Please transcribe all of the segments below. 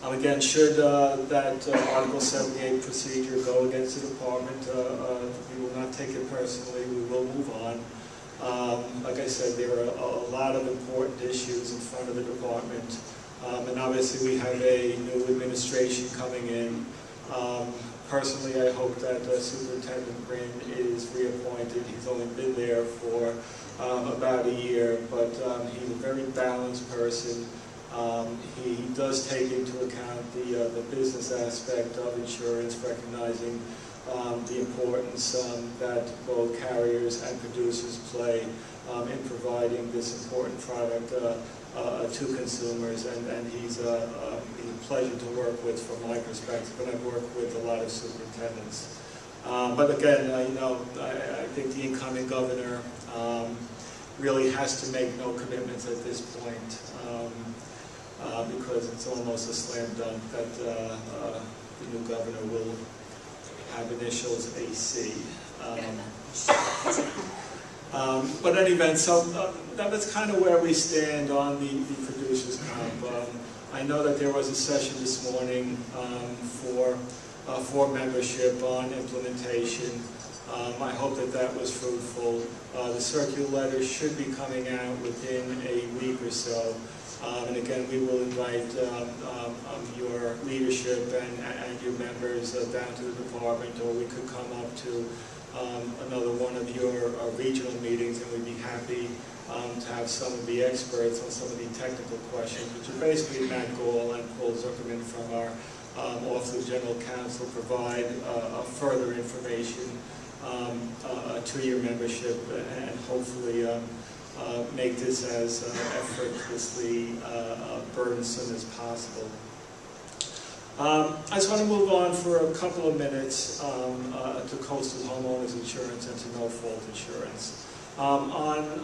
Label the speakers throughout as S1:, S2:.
S1: Again, should that Article 78 procedure go against the department, we will not take it personally. We will move on. Like I said, there are a lot of important issues in front of the department, and obviously we have a new administration coming in. Personally, I hope that Superintendent Green is reappointed. He's only been there for about a year, but he's a very balanced person. He does take into account the business aspect of insurance, recognizing the importance that both carriers and producers play in providing this important product to consumers, and he's a pleasure to work with from my perspective, and I've worked with a lot of superintendents. But again, I think the incoming governor really has to make no commitments at this point, because it's almost a slam dunk that the new governor will have initials AC. But in any event, so that's kind of where we stand on the producers' comp. I know that there was a session this morning for membership on implementation. I hope that that was fruitful. The circular letter should be coming out within a week or so. And again, we will invite your leadership and your members down to the department, or we could come up to another one of your regional meetings, and we'd be happy to have some of the experts on some of the technical questions, which are basically Matt Gall and Paul Zuckerman from our Office of General Counsel provide further information to your membership, and hopefully make this as effortlessly burdensome as possible. I just want to move on for a couple of minutes to coastal homeowners insurance and to no-fault insurance. On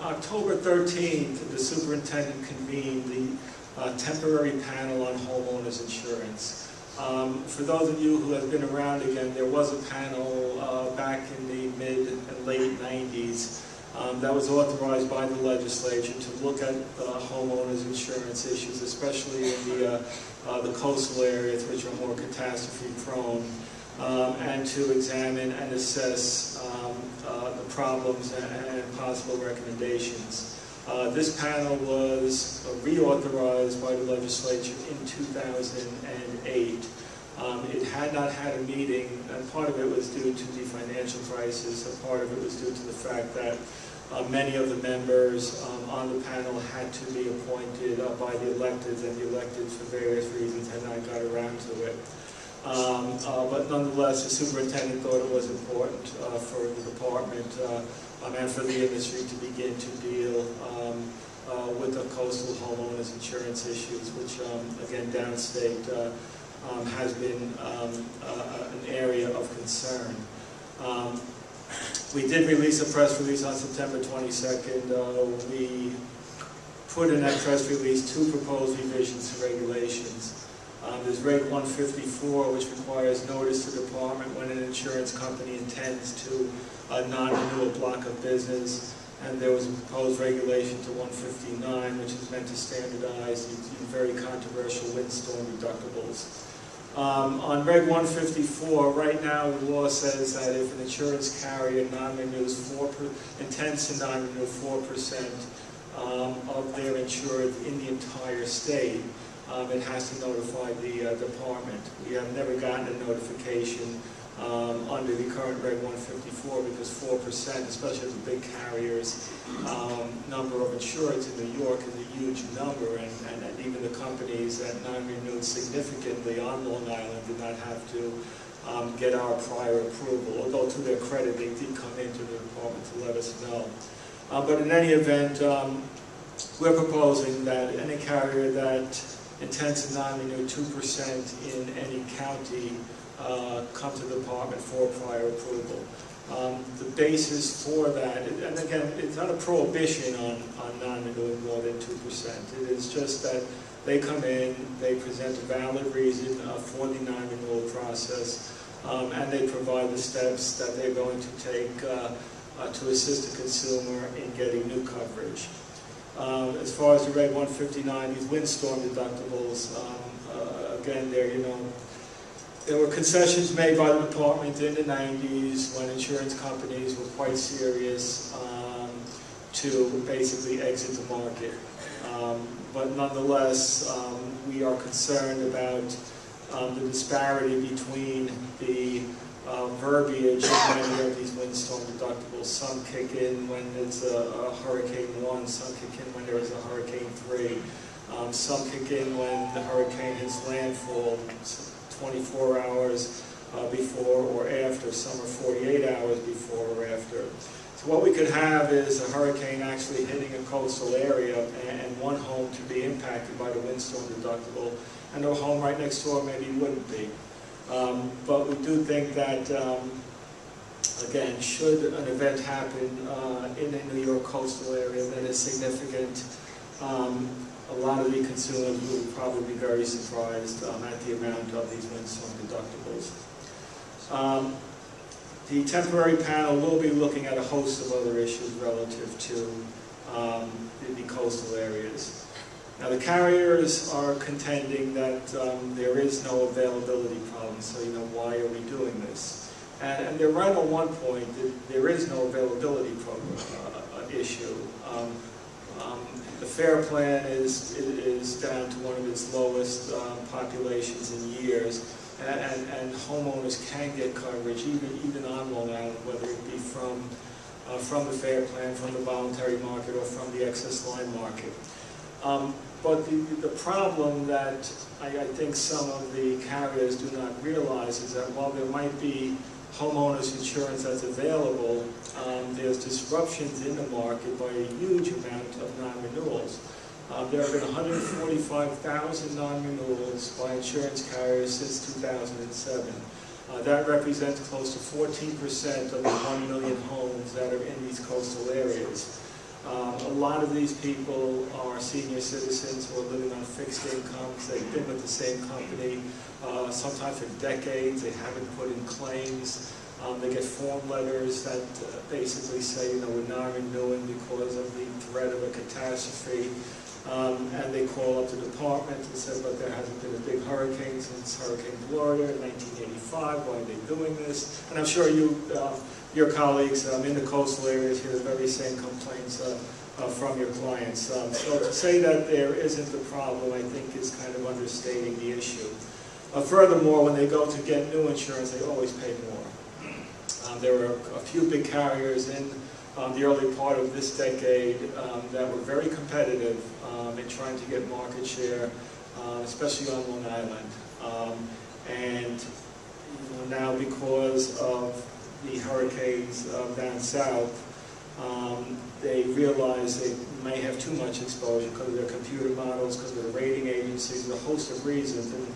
S1: October 13th, the superintendent convened the temporary panel on homeowners insurance. For those of you who have been around, again, there was a panel back in the mid and late 90s that was authorized by the legislature to look at homeowners insurance issues, especially in the coastal areas, which are more catastrophe prone, and to examine and assess the problems and possible recommendations. This panel was reauthorized by the legislature in 2008. It had not had a meeting, and part of it was due to the financial crisis, and part of it was due to the fact that many of the members on the panel had to be appointed by the electeds, and the electeds, for various reasons, had not got around to it. But nonetheless, the superintendent thought it was important for the department and for the industry to begin to deal with the coastal homeowners insurance issues, which, again, downstate has been an area of concern. We did release a press release on September 22nd. We put in that press release 2 proposed revisions to regulations. There's Reg 154, which requires notice to the department when an insurance company intends to non-renew a block of business. And there was a proposed regulation to 159, which is meant to standardize the very controversial windstorm deductibles. On Reg 154, right now the law says that if an insurance carrier intends to non-renew 4% of their insured in the entire state, it has to notify the department. We have never gotten a notification under the current Reg 154 because 4%, especially the big carriers, number of insureds in New York is a huge number, and even the companies that non-renewed significantly on Long Island did not have to get our prior approval, although to their credit they did come into the department to let us know. But in any event, we're proposing that any carrier that intends to non-renew 2% in any county come to the department for prior approval. The basis for that, and again, it's not a prohibition on non-renewing more than 2%. It is just that they come in, they present a valid reason for the non-renewal process, and they provide the steps that they're going to take to assist the consumer in getting new coverage. As far as the Reg 159, these windstorm deductibles, again, there were concessions made by the department in the 90s when insurance companies were quite serious to basically exit the market. But nonetheless, we are concerned about the disparity between the verbiage of many of these windstorm deductibles. Some kick in when it's a Hurricane 1, some kick in when there is a Hurricane 3. Some kick in when the hurricane hits landfall 24 hours before or after. Some are 48 hours before or after. So what we could have is a hurricane actually hitting a coastal area and one home to be impacted by the windstorm deductible, and a home right next door maybe wouldn't be. But we do think that, again, should an event happen in the New York coastal area that is significant, a lot of the consumers will probably be very surprised at the amount of these windstorm deductibles. The temporary panel will be looking at a host of other issues relative to the coastal areas. Now the carriers are contending that there is no availability problem, so why are we doing this? And they're right on one point, that there is no availability problem issue. The fare plan is down to one of its lowest populations in years, and homeowners can get coverage even on Long Island, whether it be from the fare plan, from the voluntary market, or from the excess line market. But the problem that I think some of the carriers do not realize is that while there might be homeowners insurance that's available, there's disruptions in the market by a huge amount of non-renewals. There have been 145,000 non-renewals by insurance carriers since 2007. That represents close to 14% of the 1 million homes that are in these coastal areas. A lot of these people are senior citizens who are living on fixed incomes. They've been with the same company sometimes for decades. They haven't put in claims. They get form letters that basically say, we're not renewing because of the threat of a catastrophe. And they call up the department and say, but there hasn't been a big hurricane since Hurricane Florida in 1985. Why are they doing this? And I'm sure your colleagues in the coastal areas hear the very same complaints from your clients. So to say that there isn't a problem, I think, is kind of understating the issue. Furthermore, when they go to get new insurance, they always pay more. There were a few big carriers in the early part of this decade that were very competitive in trying to get market share, especially on Long Island. And now, because of the hurricanes down south, they realize they may have too much exposure because of their computer models, because of their rating agencies, a host of reasons. And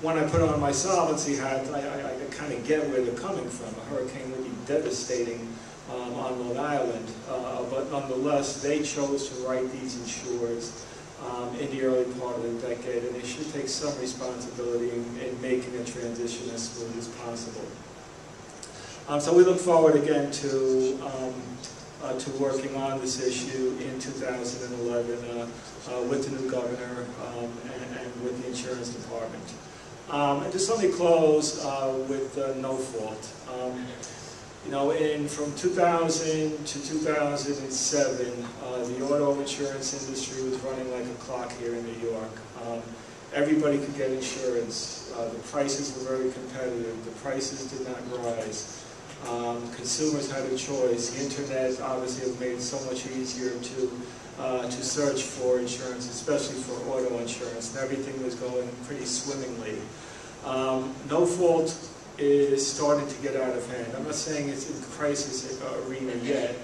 S1: when I put on my solvency hat, I kind of get where they're coming from. A hurricane would be devastating on Long Island, but nonetheless, they chose to write these insureds in the early part of the decade, and they should take some responsibility in making a transition as smooth as possible. So we look forward again to working on this issue in 2011 with the new governor and with the insurance department. And just let me close with no fault. From 2000 to 2007, the auto insurance industry was running like a clock here in New York. Everybody could get insurance. The prices were very competitive. The prices did not rise. Consumers had a choice. The internet obviously has made it so much easier to search for insurance, especially for auto insurance, and everything was going pretty swimmingly. No fault is starting to get out of hand. I'm not saying it's in the crisis arena yet,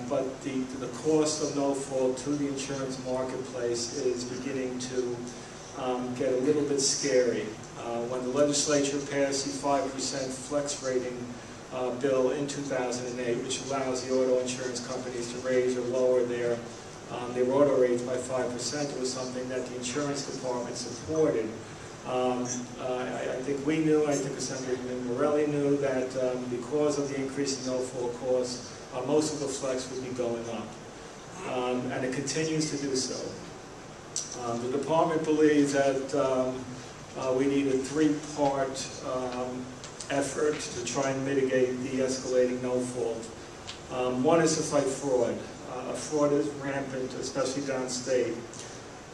S1: but the cost of no fault to the insurance marketplace is beginning to get a little bit scary. When the legislature passed the 5% flex rating bill in 2008, which allows the auto insurance companies to raise or lower their auto rates by 5%, it was something that the insurance department supported. I think we knew, I think Assemblyman Morelli knew that because of the increase in no-fault costs, most of the flex would be going up. And it continues to do so. The department believes that we need a three-part effort to try and mitigate the escalating no fault. One is to fight fraud. Fraud is rampant, especially downstate.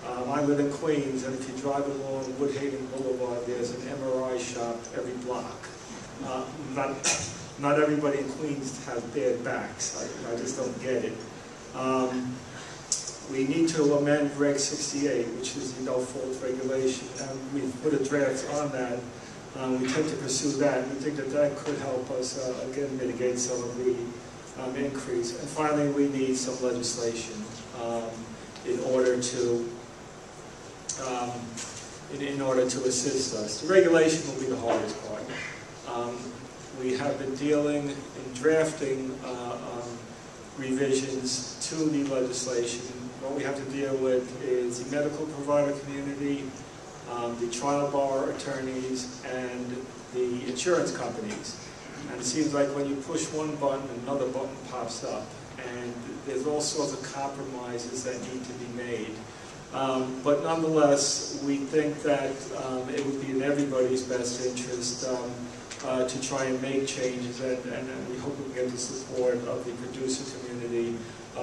S1: I live in Queens, and if you drive along Woodhaven Boulevard, there's an MRI shop every block. Not everybody in Queens has bad backs. I just don't get it. We need to amend Reg 68, which is the no-fault regulation, and we've put a draft on that. We tend to pursue that. We think that that could help us, again, mitigate some of the increase. And finally, we need some legislation in order to assist us. The regulation will be the hardest part. We have been dealing in drafting revisions to the legislation. What we have to deal with is the medical provider community, the trial bar attorneys, and the insurance companies. And it seems like when you push one button, another button pops up. And there's all sorts of compromises that need to be made. But nonetheless, we think that it would be in everybody's best interest to try and make changes, and we hope we get the support of the producer community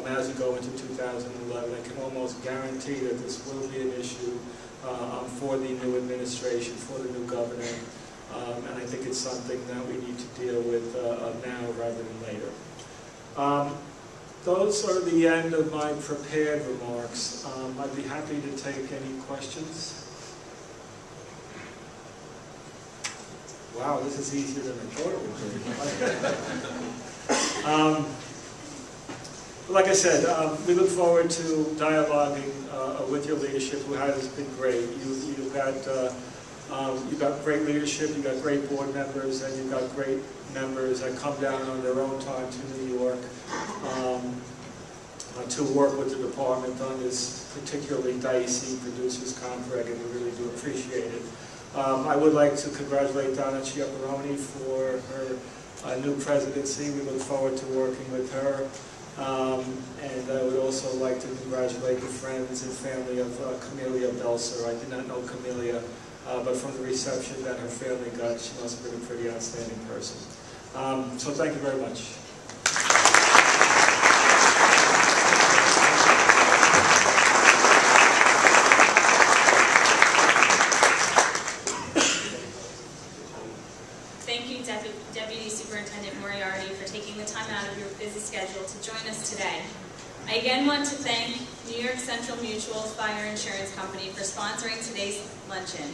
S1: as we go into 2011. I can almost guarantee that this will be an issue for the new administration, for the new governor, and I think it's something that we need to deal with now rather than later. Those are the end of my prepared remarks. I'd be happy to take any questions. Wow, this is easier than I thought it would be. Like I said, we look forward to dialoguing with your leadership, who has been great. You've got great leadership, you've got great board members, and you've got great members that come down on their own time to New York to work with the department on this particularly dicey producers contract, and we really do appreciate it. I would like to congratulate Donna Chiapparoni for her new presidency. We look forward to working with her. And I would also like to congratulate the friends and family of Camelia Belser. I did not know Camelia, but from the reception that her family got, she must have been a pretty outstanding person. So thank you very much.
S2: Thank you, Deputy Superintendent Moriarty, for taking the time out of your busy schedule to join us today. I again want to thank New York Central Mutual Fire Insurance Company for sponsoring today's luncheon,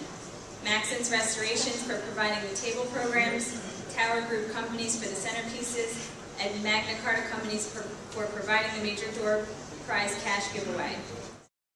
S2: Maxon's Restorations for providing the table programs, Tower Group Companies for the centerpieces, and Magna Carta Companies for providing the major door prize cash giveaway.